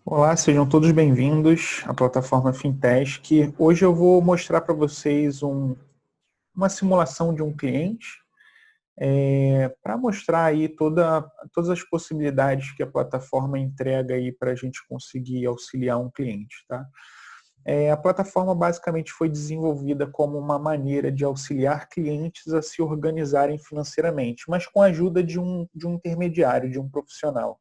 Olá, sejam todos bem-vindos à plataforma Fintech. Hoje eu vou mostrar para vocês uma simulação de um cliente para mostrar aí todas as possibilidades que a plataforma entrega aí para a gente conseguir auxiliar um cliente, tá? A plataforma basicamente foi desenvolvida como uma maneira de auxiliar clientes a se organizarem financeiramente, mas com a ajuda de um intermediário, de um profissional.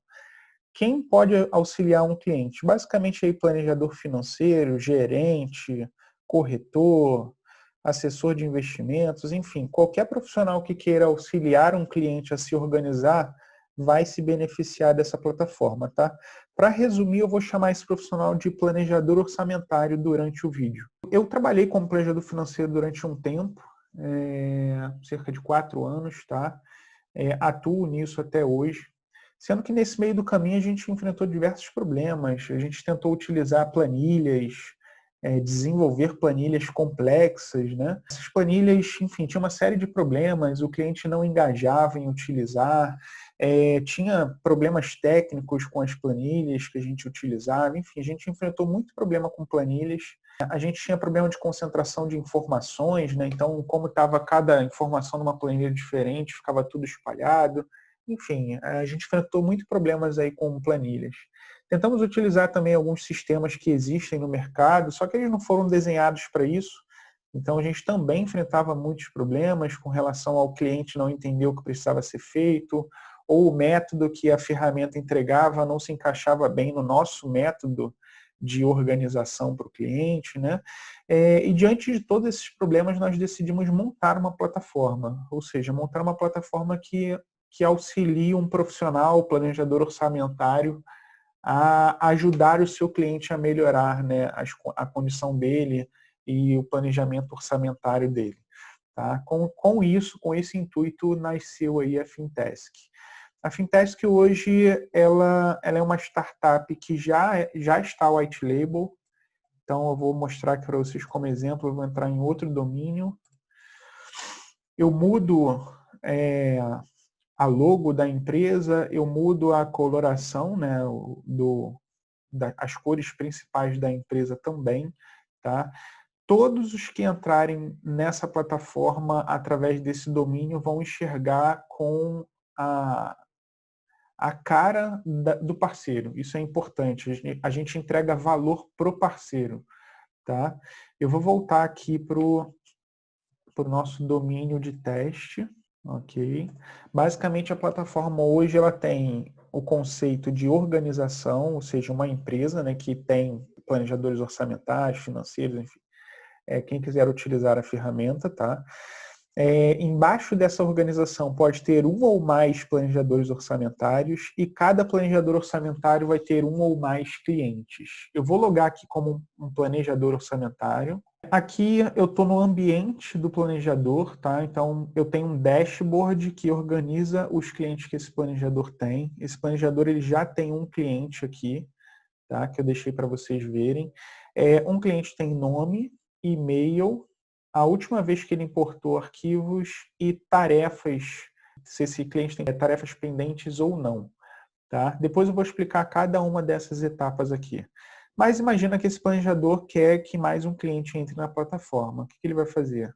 Quem pode auxiliar um cliente? Basicamente aí planejador financeiro, gerente, corretor, assessor de investimentos, enfim, qualquer profissional que queira auxiliar um cliente a se organizar vai se beneficiar dessa plataforma, tá? Para resumir, eu vou chamar esse profissional de planejador orçamentário durante o vídeo. Eu trabalhei como planejador financeiro durante um tempo, cerca de 4 anos, tá? Atuo nisso até hoje. Sendo que nesse meio do caminho a gente enfrentou diversos problemas. A gente tentou utilizar planilhas, desenvolver planilhas complexas, né? Essas planilhas, enfim, tinha uma série de problemas, o cliente não engajava em utilizar, tinha problemas técnicos com as planilhas que a gente utilizava, enfim, a gente enfrentou muito problema com planilhas. A gente tinha problema de concentração de informações, né? Então, como estava cada informação numa planilha diferente, ficava tudo espalhado. Enfim, a gente enfrentou muitos problemas aí com planilhas. Tentamos utilizar também alguns sistemas que existem no mercado, só que eles não foram desenhados para isso. Então a gente também enfrentava muitos problemas com relação ao cliente não entender o que precisava ser feito, ou o método que a ferramenta entregava não se encaixava bem no nosso método de organização para o cliente, né? E diante de todos esses problemas, nós decidimos montar uma plataforma, ou seja, montar uma plataforma que auxilie um profissional, planejador orçamentário, a ajudar o seu cliente a melhorar, né, a condição dele e o planejamento orçamentário dele. Tá? Com isso, com esse intuito, nasceu aí a Fintask. A Fintask hoje ela é uma startup que já está white label. Então eu vou mostrar aqui para vocês como exemplo, eu vou entrar em outro domínio. Eu mudo a logo da empresa, eu mudo a coloração, né, as cores principais da empresa também, tá? Todos os que entrarem nessa plataforma através desse domínio vão enxergar com a, a cara do parceiro. Isso é importante. A gente entrega valor pro parceiro, tá? Eu vou voltar aqui pro nosso domínio de teste, ok? Basicamente, a plataforma hoje ela tem o conceito de organização, ou seja, uma empresa, né, que tem planejadores orçamentários, financeiros, enfim, quem quiser utilizar a ferramenta, tá? Embaixo dessa organização pode ter um ou mais planejadores orçamentários e cada planejador orçamentário vai ter um ou mais clientes. Eu vou logar aqui como um planejador orçamentário. Aqui eu estou no ambiente do planejador, tá? Então eu tenho um dashboard que organiza os clientes que esse planejador tem. Esse planejador ele já tem um cliente aqui, tá? Que eu deixei para vocês verem. Um cliente tem nome, e-mail, a última vez que ele importou arquivos e tarefas, se esse cliente tem tarefas pendentes ou não. Tá? Depois eu vou explicar cada uma dessas etapas aqui. Mas imagina que esse planejador quer que mais um cliente entre na plataforma. O que ele vai fazer?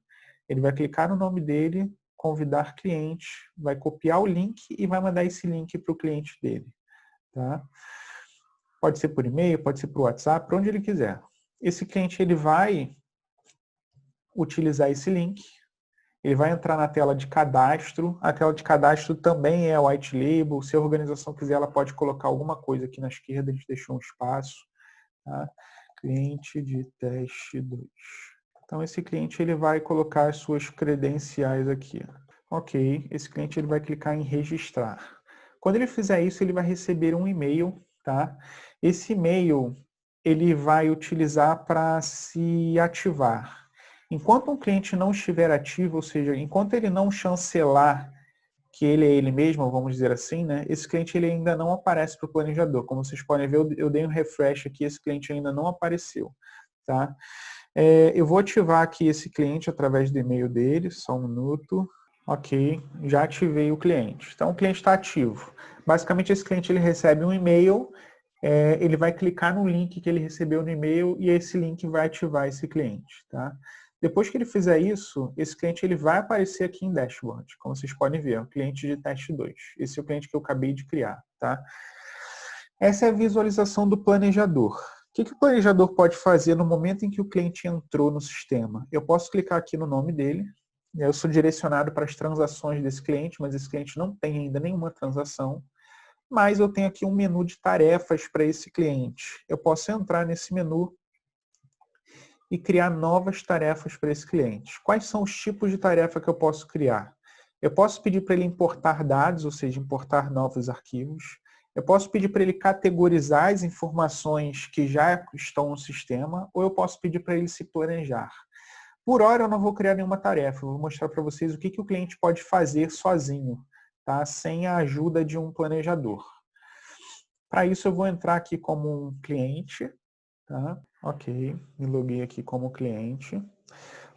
Ele vai clicar no nome dele, convidar cliente, vai copiar o link e vai mandar esse link para o cliente dele. Tá? Pode ser por e-mail, pode ser por WhatsApp, para onde ele quiser. Esse cliente ele vai utilizar esse link, ele vai entrar na tela de cadastro. A tela de cadastro também é white label. Se a organização quiser, ela pode colocar alguma coisa aqui na esquerda, a gente deixou um espaço. Tá? Cliente de teste 2. Então, esse cliente ele vai colocar as suas credenciais aqui. Ok, esse cliente ele vai clicar em registrar. Quando ele fizer isso, ele vai receber um e-mail. Tá? Esse e-mail ele vai utilizar para se ativar. Enquanto um cliente não estiver ativo, ou seja, enquanto ele não chancelar que ele é ele mesmo, vamos dizer assim, né? Esse cliente ele ainda não aparece para o planejador. Como vocês podem ver, eu dei um refresh aqui, esse cliente ainda não apareceu. Tá? Eu vou ativar aqui esse cliente através do e-mail dele, só um minuto. Ok, já ativei o cliente. Então o cliente está ativo. Basicamente esse cliente ele recebe um e-mail ele vai clicar no link que ele recebeu no e-mail e esse link vai ativar esse cliente, tá? Depois que ele fizer isso, esse cliente ele vai aparecer aqui em Dashboard, como vocês podem ver, é o cliente de teste 2. Esse é o cliente que eu acabei de criar, tá? Essa é a visualização do planejador. O que o planejador pode fazer no momento em que o cliente entrou no sistema? Eu posso clicar aqui no nome dele, eu sou direcionado para as transações desse cliente, mas esse cliente não tem ainda nenhuma transação, mas eu tenho aqui um menu de tarefas para esse cliente. Eu posso entrar nesse menu e criar novas tarefas para esse cliente. Quais são os tipos de tarefa que eu posso criar? Eu posso pedir para ele importar dados, ou seja, importar novos arquivos. Eu posso pedir para ele categorizar as informações que já estão no sistema, ou eu posso pedir para ele se planejar. Por hora, eu não vou criar nenhuma tarefa, eu vou mostrar para vocês o que o cliente pode fazer sozinho, tá? Sem a ajuda de um planejador. Para isso, eu vou entrar aqui como um cliente, tá? Ok, me loguei aqui como cliente.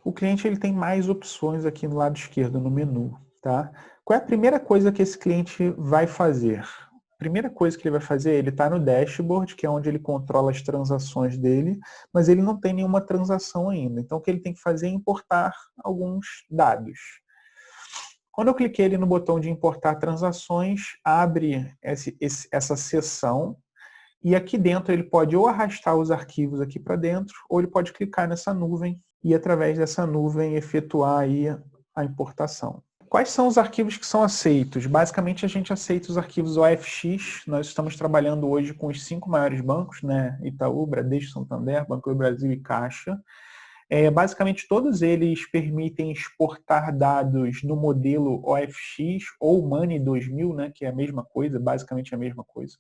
O cliente ele tem mais opções aqui no lado esquerdo, no menu, tá? Qual é a primeira coisa que esse cliente vai fazer? A primeira coisa que ele vai fazer, ele está no dashboard, que é onde ele controla as transações dele, mas ele não tem nenhuma transação ainda. Então, o que ele tem que fazer é importar alguns dados. Quando eu cliquei ali no botão de importar transações, abre essa seção, e aqui dentro ele pode ou arrastar os arquivos aqui para dentro, ou ele pode clicar nessa nuvem e através dessa nuvem efetuar aí a importação. Quais são os arquivos que são aceitos? Basicamente a gente aceita os arquivos OFX, nós estamos trabalhando hoje com os 5 maiores bancos, né? Itaú, Bradesco, Santander, Banco do Brasil e Caixa. Basicamente todos eles permitem exportar dados no modelo OFX ou Money 2000, né? Que é a mesma coisa, basicamente a mesma coisa.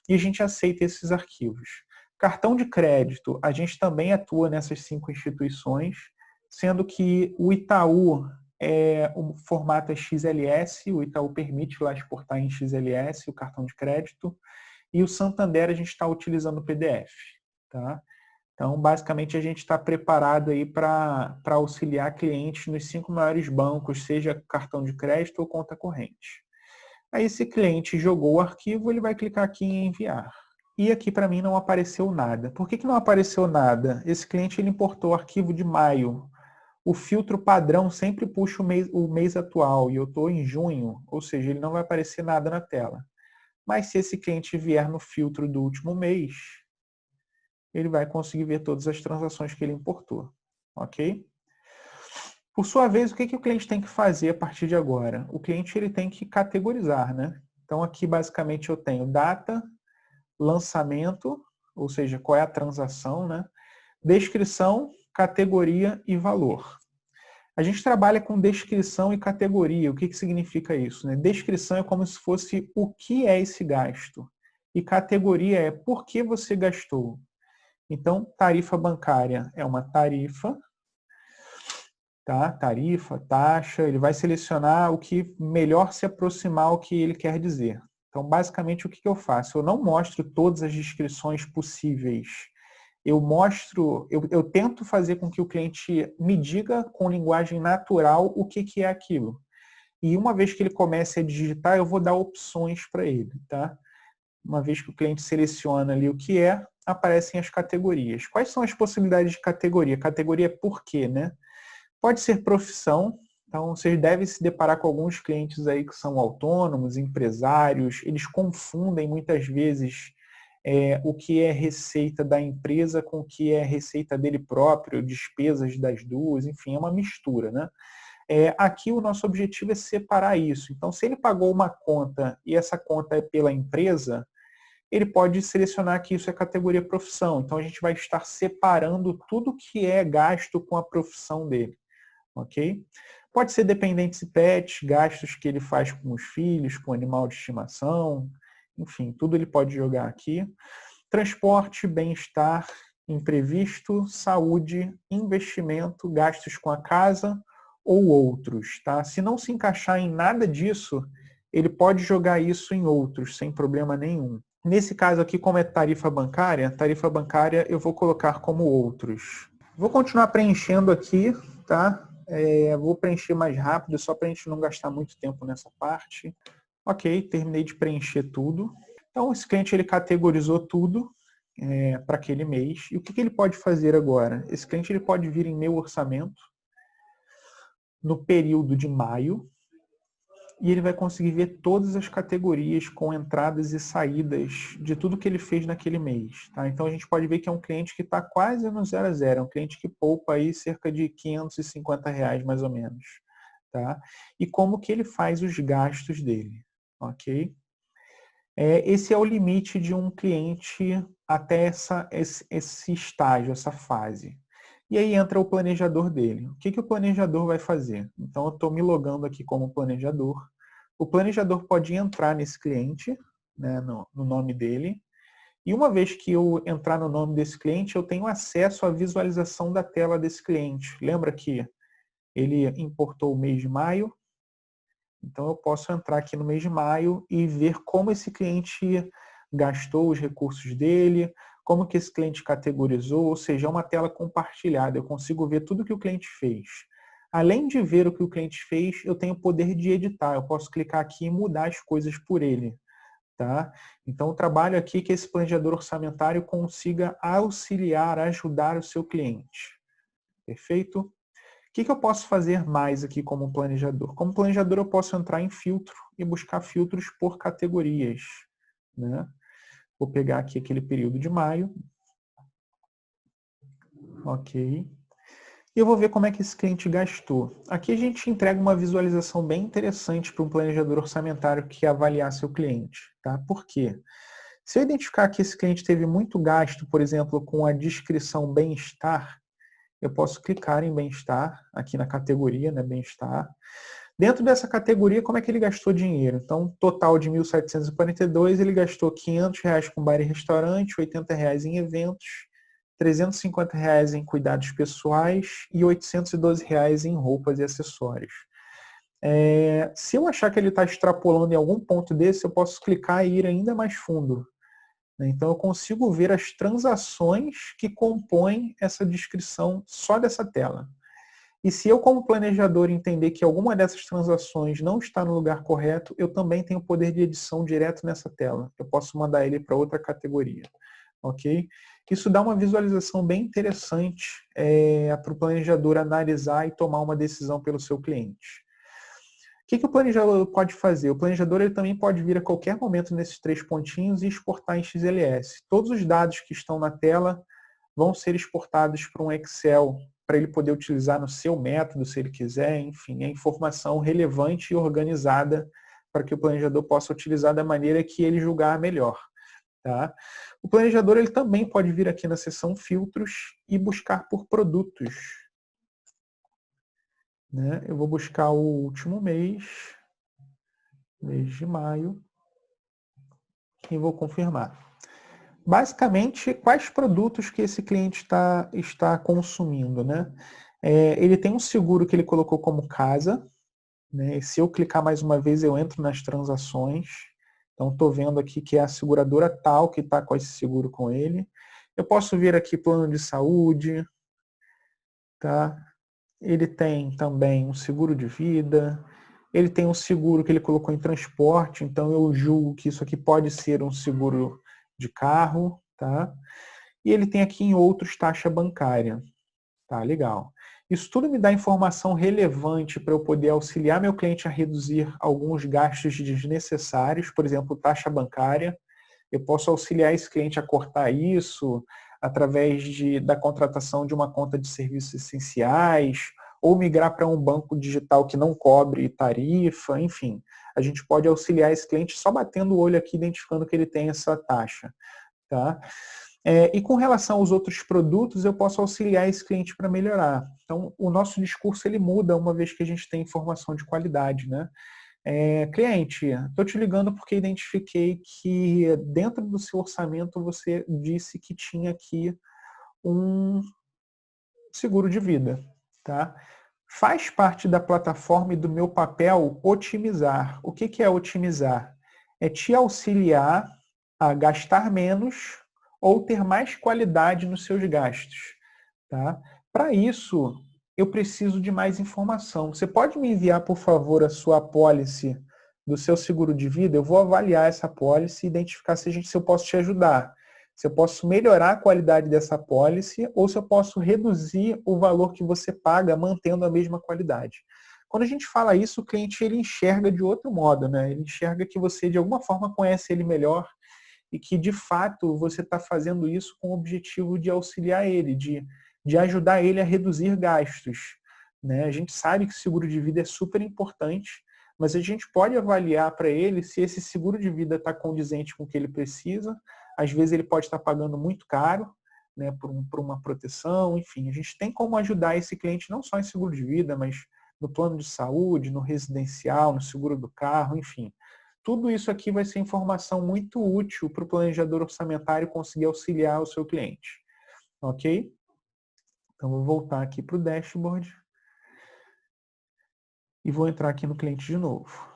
E a gente aceita esses arquivos. Cartão de crédito, a gente também atua nessas 5 instituições, sendo que o Itaú, o formato é XLS, o Itaú permite lá exportar em XLS o cartão de crédito, e o Santander a gente está utilizando o PDF. Tá? Então, basicamente, a gente está preparado aí para auxiliar clientes nos 5 maiores bancos, seja cartão de crédito ou conta corrente. Aí esse cliente jogou o arquivo, ele vai clicar aqui em enviar. E aqui para mim não apareceu nada. Por que não apareceu nada? Esse cliente ele importou o arquivo de maio. O filtro padrão sempre puxa o mês atual e eu estou em junho, ou seja, ele não vai aparecer nada na tela. Mas se esse cliente vier no filtro do último mês, ele vai conseguir ver todas as transações que ele importou. Ok? Por sua vez, o que o cliente tem que fazer a partir de agora? O cliente ele tem que categorizar, né? Então aqui basicamente eu tenho data, lançamento, ou seja, qual é a transação, né? Descrição, categoria e valor. A gente trabalha com descrição e categoria. O que significa isso? Né? Descrição é como se fosse o que é esse gasto. E categoria é por que você gastou. Então, tarifa bancária é uma tarifa, tá? Tarifa, taxa, ele vai selecionar o que melhor se aproximar ao que ele quer dizer. Então, basicamente, o que eu faço? Eu não mostro todas as descrições possíveis. Eu tento fazer com que o cliente me diga com linguagem natural o que é aquilo. E uma vez que ele comece a digitar, eu vou dar opções para ele, tá? Uma vez que o cliente seleciona ali o que é, aparecem as categorias. Quais são as possibilidades de categoria? Categoria é por quê, né? Pode ser profissão, então vocês devem se deparar com alguns clientes aí que são autônomos, empresários, eles confundem muitas vezes o que é receita da empresa com o que é receita dele próprio, despesas das duas, enfim, é uma mistura, né? Aqui o nosso objetivo é separar isso. Então, se ele pagou uma conta e essa conta é pela empresa, ele pode selecionar que isso é categoria profissão. Então, a gente vai estar separando tudo que é gasto com a profissão dele, ok? Pode ser dependentes e pets, gastos que ele faz com os filhos, com animal de estimação, enfim, tudo ele pode jogar aqui. Transporte, bem-estar, imprevisto, saúde, investimento, gastos com a casa ou outros, tá? Se não se encaixar em nada disso, ele pode jogar isso em outros, sem problema nenhum. Nesse caso aqui, como é tarifa bancária eu vou colocar como outros. Vou continuar preenchendo aqui, tá? Vou preencher mais rápido, só para a gente não gastar muito tempo nessa parte. Ok, terminei de preencher tudo. Então, esse cliente ele categorizou tudo para aquele mês. E o que ele pode fazer agora? Esse cliente ele pode vir em meu orçamento no período de maio e ele vai conseguir ver todas as categorias com entradas e saídas de tudo que ele fez naquele mês. Tá? Então, a gente pode ver que é um cliente que está quase no 0 a 0. É um cliente que poupa aí cerca de R$ 550 mais ou menos. Tá? E como que ele faz os gastos dele. Ok? Esse é o limite de um cliente até esse estágio, essa fase. E aí entra o planejador dele. O que o planejador vai fazer? Então, eu estou me logando aqui como planejador. O planejador pode entrar nesse cliente, né, no nome dele, e uma vez que eu entrar no nome desse cliente, eu tenho acesso à visualização da tela desse cliente. Lembra que ele importou o mês de maio? Então, eu posso entrar aqui no mês de maio e ver como esse cliente gastou os recursos dele, como que esse cliente categorizou, ou seja, é uma tela compartilhada. Eu consigo ver tudo que o cliente fez. Além de ver o que o cliente fez, eu tenho o poder de editar. Eu posso clicar aqui e mudar as coisas por ele. Tá? Então, o trabalho aqui é que esse planejador orçamentário consiga auxiliar, ajudar o seu cliente. Perfeito? O que eu posso fazer mais aqui como planejador? Como planejador, eu posso entrar em filtro e buscar filtros por categorias. Né? Vou pegar aqui aquele período de maio. Ok. E eu vou ver como é que esse cliente gastou. Aqui a gente entrega uma visualização bem interessante para um planejador orçamentário que quer avaliar seu cliente. Tá? Por quê? Se eu identificar que esse cliente teve muito gasto, por exemplo, com a descrição bem-estar, eu posso clicar em bem-estar, aqui na categoria, né, bem-estar. Dentro dessa categoria, como é que ele gastou dinheiro? Então, total de 1.742, ele gastou R$ 500 com bar e restaurante, R$ 80 em eventos, R$ 350 em cuidados pessoais e R$ 812 em roupas e acessórios. Se eu achar que ele está extrapolando em algum ponto desse, eu posso clicar e ir ainda mais fundo. Então, eu consigo ver as transações que compõem essa descrição só dessa tela. E se eu, como planejador, entender que alguma dessas transações não está no lugar correto, eu também tenho poder de edição direto nessa tela. Eu posso mandar ele para outra categoria. Ok? Isso dá uma visualização bem interessante para o planejador analisar e tomar uma decisão pelo seu cliente. O que o planejador pode fazer? O planejador ele também pode vir a qualquer momento nesses 3 pontinhos e exportar em XLS. Todos os dados que estão na tela vão ser exportados para um Excel para ele poder utilizar no seu método, se ele quiser. Enfim, é informação relevante e organizada para que o planejador possa utilizar da maneira que ele julgar melhor. Tá? O planejador ele também pode vir aqui na seção filtros e buscar por produtos. Né? Eu vou buscar o último mês de maio, e vou confirmar. Basicamente, quais produtos que esse cliente está consumindo? Né? Ele tem um seguro que ele colocou como casa. Né? E se eu clicar mais uma vez, eu entro nas transações. Então, estou vendo aqui que é a seguradora tal que está com esse seguro com ele. Eu posso ver aqui plano de saúde. Tá? Ele tem também um seguro de vida. Ele tem um seguro que ele colocou em transporte, então eu julgo que isso aqui pode ser um seguro de carro, tá? E ele tem aqui em outros taxa bancária. Tá, legal. Isso tudo me dá informação relevante para eu poder auxiliar meu cliente a reduzir alguns gastos desnecessários, por exemplo, taxa bancária. Eu posso auxiliar esse cliente a cortar isso através da contratação de uma conta de serviços essenciais, ou migrar para um banco digital que não cobre tarifa, enfim. A gente pode auxiliar esse cliente só batendo o olho aqui, identificando que ele tem essa taxa. Tá? E com relação aos outros produtos, eu posso auxiliar esse cliente para melhorar. Então, o nosso discurso ele muda uma vez que a gente tem informação de qualidade. Né? Cliente, estou te ligando porque identifiquei que dentro do seu orçamento você disse que tinha aqui um seguro de vida. Tá? Faz parte da plataforma e do meu papel otimizar. O que é otimizar? É te auxiliar a gastar menos ou ter mais qualidade nos seus gastos. Tá? Para isso, eu preciso de mais informação. Você pode me enviar, por favor, a sua apólice do seu seguro de vida, eu vou avaliar essa apólice e identificar se eu posso te ajudar. Se eu posso melhorar a qualidade dessa apólice ou se eu posso reduzir o valor que você paga mantendo a mesma qualidade. Quando a gente fala isso, o cliente ele enxerga de outro modo, né? Ele enxerga que você de alguma forma conhece ele melhor e que de fato você está fazendo isso com o objetivo de auxiliar ele, de ajudar ele a reduzir gastos. Né? A gente sabe que seguro de vida é super importante, mas a gente pode avaliar para ele se esse seguro de vida está condizente com o que ele precisa. Às vezes ele pode estar pagando muito caro, né, por uma proteção, enfim. A gente tem como ajudar esse cliente não só em seguro de vida, mas no plano de saúde, no residencial, no seguro do carro, enfim. Tudo isso aqui vai ser informação muito útil para o planejador orçamentário conseguir auxiliar o seu cliente. Ok? Então, vou voltar aqui para o dashboard e vou entrar aqui no cliente de novo.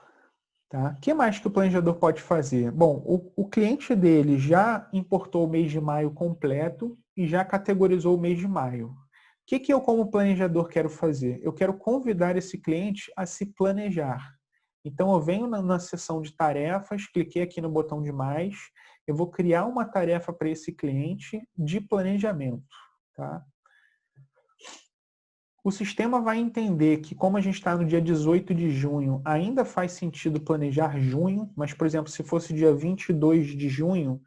Tá? O que mais que o planejador pode fazer? Bom, o cliente dele já importou o mês de maio completo e já categorizou o mês de maio. O que eu, como planejador, quero fazer? Eu quero convidar esse cliente a se planejar. Então, eu venho na seção de tarefas, cliquei aqui no botão de mais, eu vou criar uma tarefa para esse cliente de planejamento. Tá? O sistema vai entender que, como a gente está no dia 18 de junho, ainda faz sentido planejar junho, mas, por exemplo, se fosse dia 22 de junho,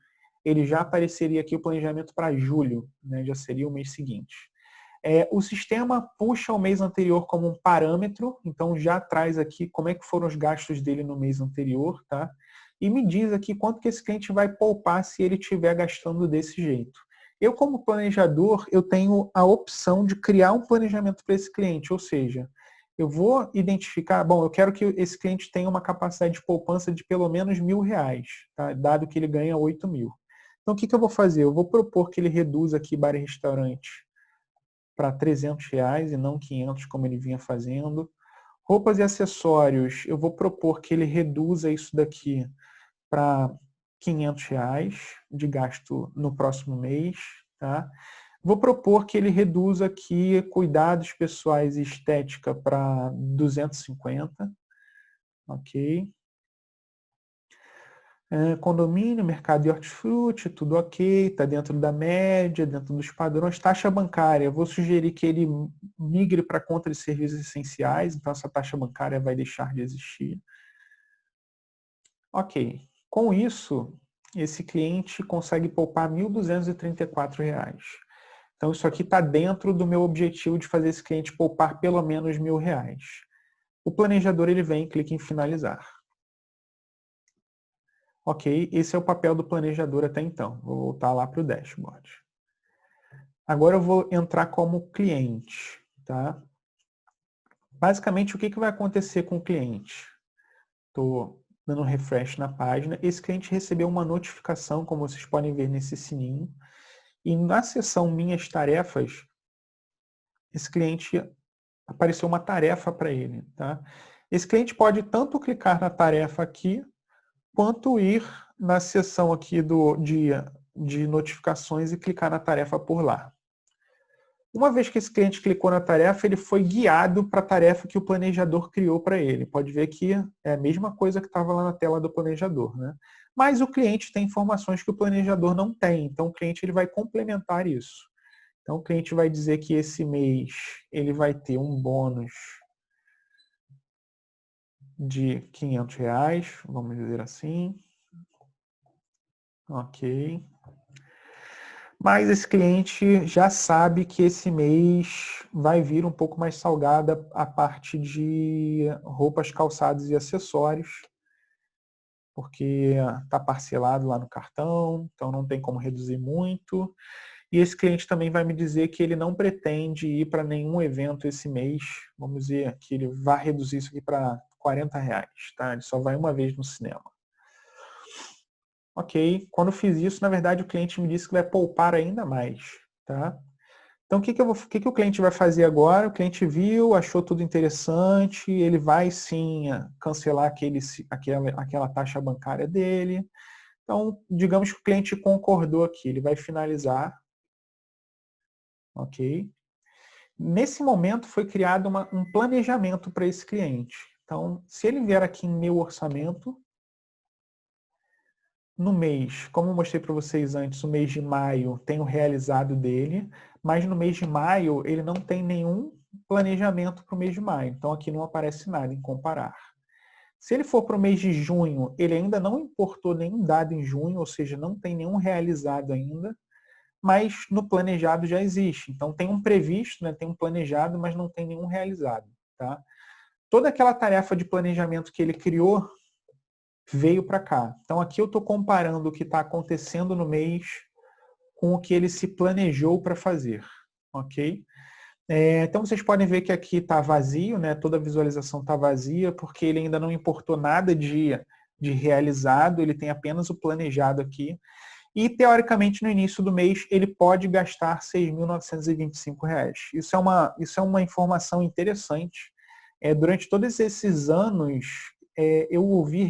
ele já apareceria aqui o planejamento para julho, né? Já seria o mês seguinte. O sistema puxa o mês anterior como um parâmetro, então já traz aqui como é que foram os gastos dele no mês anterior, tá? E me diz aqui quanto que esse cliente vai poupar se ele estiver gastando desse jeito. Eu, como planejador, eu tenho a opção de criar um planejamento para esse cliente, ou seja, eu vou identificar, bom, eu quero que esse cliente tenha uma capacidade de poupança de pelo menos R$1.000, tá? Dado que ele ganha 8.000. Então, o que eu vou fazer? Eu vou propor que ele reduza aqui bar e restaurante para R$300 e não 500 como ele vinha fazendo. Roupas e acessórios, eu vou propor que ele reduza isso daqui para R$500 de gasto no próximo mês. Tá? Vou propor que ele reduza aqui cuidados pessoais e estética para 250. Ok. Condomínio, mercado de hortifruti, tudo ok, está dentro da média, dentro dos padrões. Taxa bancária, vou sugerir que ele migre para conta de serviços essenciais, então essa taxa bancária vai deixar de existir. Ok, com isso, esse cliente consegue poupar R$1.234. Então isso aqui está dentro do meu objetivo de fazer esse cliente poupar pelo menos R$1.000. O planejador ele vem e clica em finalizar. Ok, esse é o papel do planejador até então. Vou voltar lá para o dashboard. Agora eu vou entrar como cliente. Tá? Basicamente, o que vai acontecer com o cliente? Estou dando um refresh na página. Esse cliente recebeu uma notificação, como vocês podem ver nesse sininho. E na seção Minhas Tarefas, esse cliente apareceu uma tarefa para ele. Tá? Esse cliente pode tanto clicar na tarefa aqui, quanto ir na seção aqui de notificações e clicar na tarefa por lá. Uma vez que esse cliente clicou na tarefa, ele foi guiado para a tarefa que o planejador criou para ele. Pode ver que é a mesma coisa que estava lá na tela do planejador. Né? Mas o cliente tem informações que o planejador não tem, então o cliente ele vai complementar isso. Então o cliente vai dizer que esse mês ele vai ter um bônus de R$500, vamos dizer assim. Ok. Mas esse cliente já sabe que esse mês vai vir um pouco mais salgada a parte de roupas, calçados e acessórios, porque está parcelado lá no cartão, então não tem como reduzir muito. E esse cliente também vai me dizer que ele não pretende ir para nenhum evento esse mês. Vamos dizer que ele vai reduzir isso aqui para R$40, tá? Ele só vai uma vez no cinema. Ok, quando eu fiz isso, na verdade o cliente me disse que vai poupar ainda mais. Tá? Então o que o cliente vai fazer agora? O cliente viu, achou tudo interessante, ele vai sim cancelar aquela taxa bancária dele. Então, digamos que o cliente concordou aqui, ele vai finalizar. Ok? Nesse momento foi criado um planejamento para esse cliente. Então, se ele vier aqui em meu orçamento, no mês, como eu mostrei para vocês antes, o mês de maio tem o realizado dele, mas no mês de maio ele não tem nenhum planejamento para o mês de maio. Então aqui não aparece nada em comparar. Se ele for para o mês de junho, ele ainda não importou nenhum dado em junho, ou seja, não tem nenhum realizado ainda, mas no planejado já existe. Então tem um previsto, né, tem um planejado, mas não tem nenhum realizado. Tá? Toda aquela tarefa de planejamento que ele criou veio para cá. Então aqui eu estou comparando o que está acontecendo no mês com o que ele se planejou para fazer. Ok? Então vocês podem ver que aqui está vazio, né? Toda a visualização está vazia, porque ele ainda não importou nada de realizado, ele tem apenas o planejado aqui. E, teoricamente, no início do mês, ele pode gastar R$ 6.925. Isso é uma informação interessante. Durante todos esses anos, eu ouvi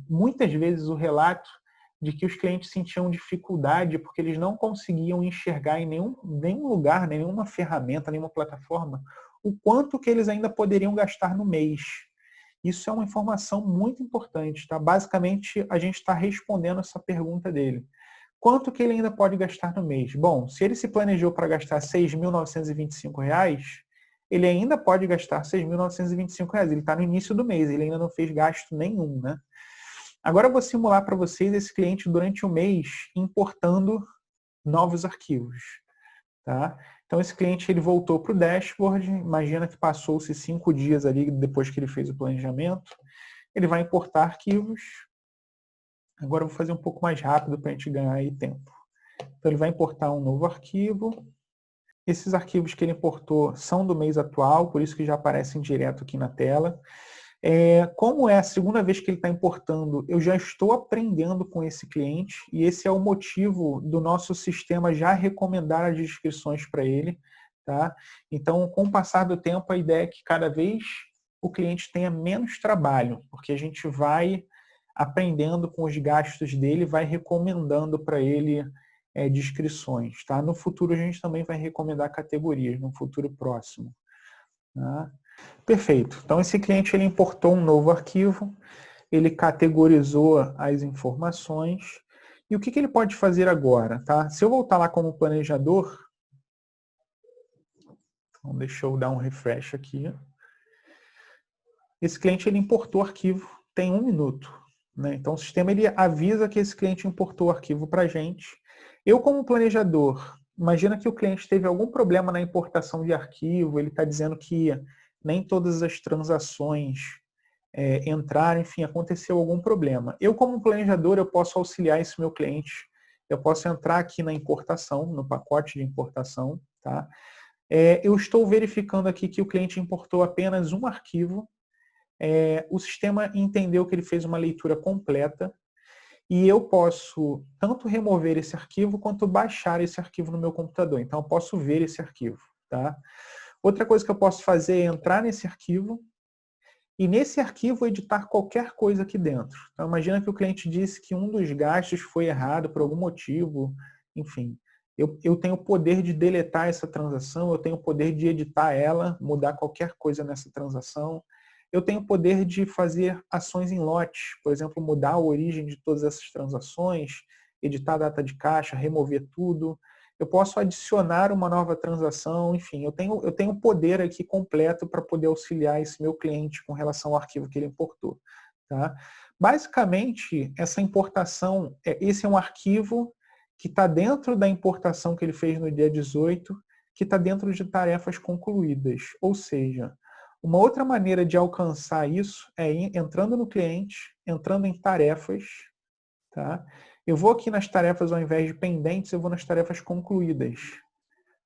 muitas vezes o relato de que os clientes sentiam dificuldade porque eles não conseguiam enxergar em nenhum lugar, nenhuma ferramenta, nenhuma plataforma, o quanto que eles ainda poderiam gastar no mês. Isso é uma informação muito importante. Tá? Basicamente, a gente está respondendo essa pergunta dele. Quanto que ele ainda pode gastar no mês? Bom, se ele se planejou para gastar R$ 6.925, ele ainda pode gastar R$ 6.925. Ele está no início do mês, ele ainda não fez gasto nenhum, né? Agora eu vou simular para vocês esse cliente durante o mês importando novos arquivos. Tá? Então esse cliente ele voltou para o dashboard, imagina que passou-se 5 dias ali depois que ele fez o planejamento. Ele vai importar arquivos. Agora eu vou fazer um pouco mais rápido para a gente ganhar aí tempo. Então ele vai importar um novo arquivo. Esses arquivos que ele importou são do mês atual, por isso que já aparecem direto aqui na tela. Como é a segunda vez que ele está importando, eu já estou aprendendo com esse cliente e esse é o motivo do nosso sistema já recomendar as descrições para ele. Tá? Então, com o passar do tempo, a ideia é que cada vez o cliente tenha menos trabalho, porque a gente vai aprendendo com os gastos dele, vai recomendando para ele descrições. Tá? No futuro, a gente também vai recomendar categorias, no futuro próximo. Tá? Perfeito. Então, esse cliente ele importou um novo arquivo, ele categorizou as informações. E o que ele pode fazer agora? Tá? Se eu voltar lá como planejador, então deixa eu dar um refresh aqui. Esse cliente ele importou o arquivo, tem 1 minuto. Né? Então, o sistema ele avisa que esse cliente importou o arquivo para a gente. Eu, como planejador, imagina que o cliente teve algum problema na importação de arquivo, ele está dizendo que nem todas as transações entraram, enfim, aconteceu algum problema. Eu, como planejador, eu posso auxiliar esse meu cliente. Eu posso entrar aqui na importação, no pacote de importação. Tá? Eu estou verificando aqui que o cliente importou apenas um arquivo. O sistema entendeu que ele fez uma leitura completa e eu posso tanto remover esse arquivo quanto baixar esse arquivo no meu computador. Então, eu posso ver esse arquivo. Tá? Outra coisa que eu posso fazer é entrar nesse arquivo e nesse arquivo editar qualquer coisa aqui dentro. Então, imagina que o cliente disse que um dos gastos foi errado por algum motivo, enfim. Eu tenho o poder de deletar essa transação, eu tenho o poder de editar ela, mudar qualquer coisa nessa transação. Eu tenho o poder de fazer ações em lote, por exemplo, mudar a origem de todas essas transações, editar a data de caixa, remover tudo. Eu posso adicionar uma nova transação, enfim, eu tenho poder aqui completo para poder auxiliar esse meu cliente com relação ao arquivo que ele importou. Tá? Basicamente, essa importação, esse é um arquivo que está dentro da importação que ele fez no dia 18, que está dentro de tarefas concluídas. Ou seja, uma outra maneira de alcançar isso é entrando no cliente, entrando em tarefas, tá? Eu vou aqui nas tarefas, ao invés de pendentes, eu vou nas tarefas concluídas.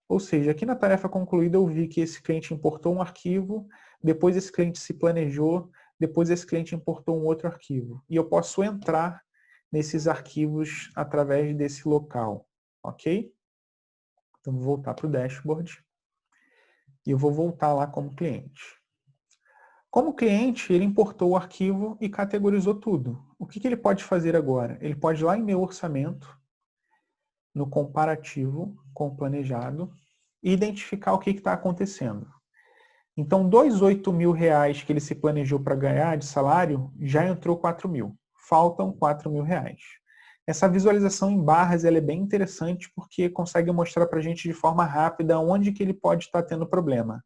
Ou seja, aqui na tarefa concluída eu vi que esse cliente importou um arquivo, depois esse cliente se planejou, depois esse cliente importou um outro arquivo. E eu posso entrar nesses arquivos através desse local, ok? Então vou voltar para o dashboard e eu vou voltar lá como cliente. Como cliente, ele importou o arquivo e categorizou tudo. O que ele pode fazer agora? Ele pode ir lá em meu orçamento, no comparativo com o planejado, e identificar o que está acontecendo. Então, dos R$ 8.000 que ele se planejou para ganhar de salário, já entrou 4.000. Faltam R$ 4.000. Essa visualização em barras ela é bem interessante porque consegue mostrar para a gente de forma rápida onde que ele pode estar tendo problema.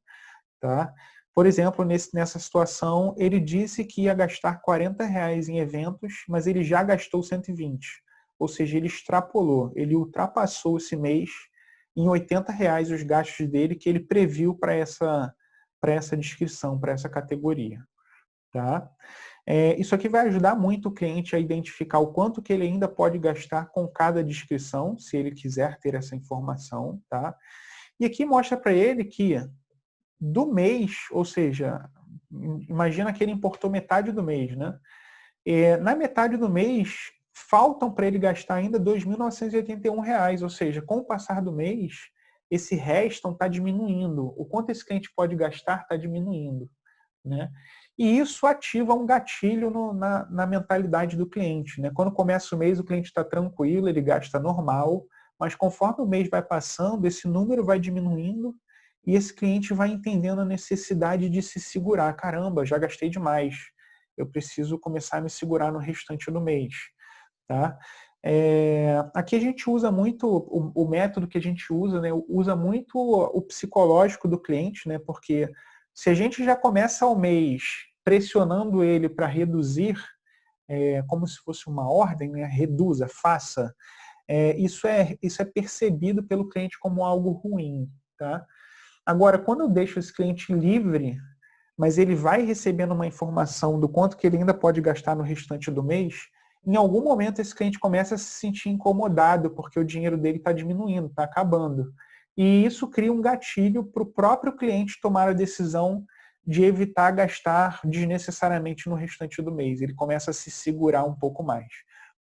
Tá? Por exemplo, nessa situação, ele disse que ia gastar R$ 40 em eventos, mas ele já gastou 120. Ou seja, ele extrapolou, ele ultrapassou esse mês em R$ 80 os gastos dele que ele previu para essa descrição, para essa categoria. Tá? Isso aqui vai ajudar muito o cliente a identificar o quanto que ele ainda pode gastar com cada descrição, se ele quiser ter essa informação. Tá? E aqui mostra para ele que do mês, ou seja, imagina que ele importou metade do mês, né? Na metade do mês, faltam para ele gastar ainda R$ 2.981, ou seja, com o passar do mês, esse resto está diminuindo. O quanto esse cliente pode gastar está diminuindo, né? E isso ativa um gatilho na mentalidade do cliente, né? Quando começa o mês, o cliente está tranquilo, ele gasta normal, mas conforme o mês vai passando, esse número vai diminuindo e esse cliente vai entendendo a necessidade de se segurar. Caramba, já gastei demais. Eu preciso começar a me segurar no restante do mês. Tá? Aqui a gente usa muito, o método que a gente usa, né, usa muito o psicológico do cliente, né, porque se a gente já começa o mês pressionando ele para reduzir, como se fosse uma ordem, né, reduza, faça, isso é percebido pelo cliente como algo ruim. Tá? Agora, quando eu deixo esse cliente livre, mas ele vai recebendo uma informação do quanto que ele ainda pode gastar no restante do mês, em algum momento esse cliente começa a se sentir incomodado, porque o dinheiro dele está diminuindo, está acabando. E isso cria um gatilho para o próprio cliente tomar a decisão de evitar gastar desnecessariamente no restante do mês. Ele começa a se segurar um pouco mais.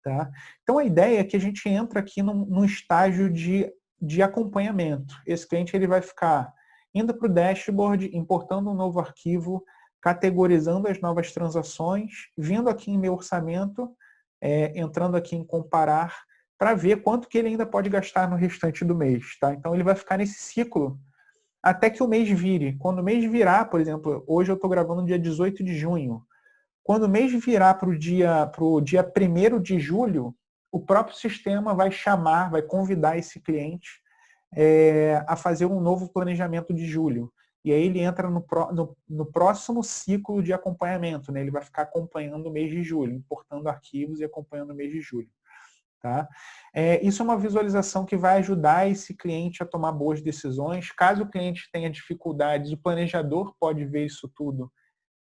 Tá? Então a ideia é que a gente entra aqui num estágio de acompanhamento. Esse cliente ele vai ficar indo para o dashboard, importando um novo arquivo, categorizando as novas transações, vindo aqui em meu orçamento, entrando aqui em comparar, para ver quanto que ele ainda pode gastar no restante do mês. Tá? Então ele vai ficar nesse ciclo até que o mês vire. Quando o mês virar, por exemplo, hoje eu estou gravando no dia 18 de junho. Quando o mês virar para o dia 1º de julho, o próprio sistema vai chamar, vai convidar esse cliente a fazer um novo planejamento de julho. E aí ele entra no próximo ciclo de acompanhamento, né? Ele vai ficar acompanhando o mês de julho, importando arquivos e acompanhando o mês de julho. Tá? Isso é uma visualização que vai ajudar esse cliente a tomar boas decisões. Caso o cliente tenha dificuldades, o planejador pode ver isso tudo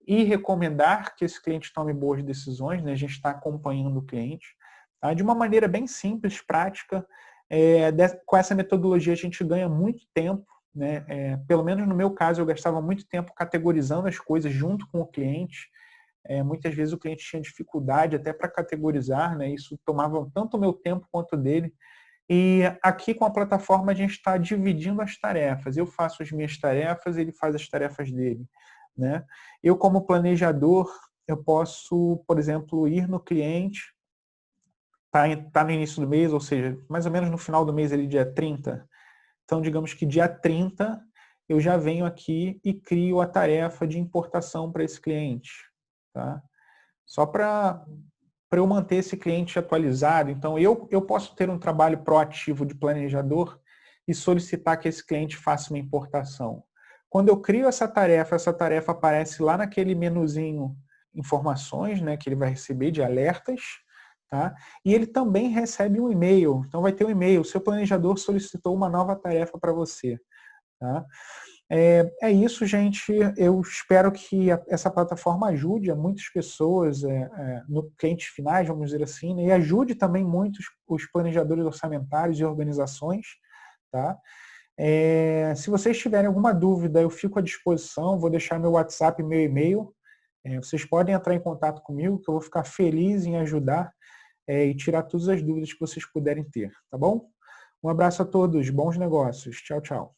e recomendar que esse cliente tome boas decisões, né? A gente está acompanhando o cliente. Tá? De uma maneira bem simples, prática, com essa metodologia a gente ganha muito tempo, né? Pelo menos no meu caso, eu gastava muito tempo categorizando as coisas junto com o cliente. Muitas vezes o cliente tinha dificuldade até para categorizar, né? Isso tomava tanto o meu tempo quanto o dele. E aqui com a plataforma a gente está dividindo as tarefas. Eu faço as minhas tarefas, ele faz as tarefas dele. Né? Eu, como planejador, eu posso, por exemplo, ir no cliente, tá no início do mês, ou seja, mais ou menos no final do mês, ele dia 30. Então, digamos que dia 30 eu já venho aqui e crio a tarefa de importação para esse cliente. Tá? Só para eu manter esse cliente atualizado. Então, eu posso ter um trabalho proativo de planejador e solicitar que esse cliente faça uma importação. Quando eu crio essa tarefa aparece lá naquele menuzinho informações, né, que ele vai receber de alertas, tá? E ele também recebe um e-mail. Então vai ter um e-mail, o seu planejador solicitou uma nova tarefa para você. Tá? É isso, gente. Eu espero que essa plataforma ajude a muitas pessoas no clientes finais, vamos dizer assim, né? E ajude também muitos os planejadores orçamentários e organizações. Tá? Se vocês tiverem alguma dúvida, eu fico à disposição, vou deixar meu WhatsApp e meu e-mail. Vocês podem entrar em contato comigo, que eu vou ficar feliz em ajudar e tirar todas as dúvidas que vocês puderem ter, tá bom? Um abraço a todos, bons negócios. Tchau, tchau.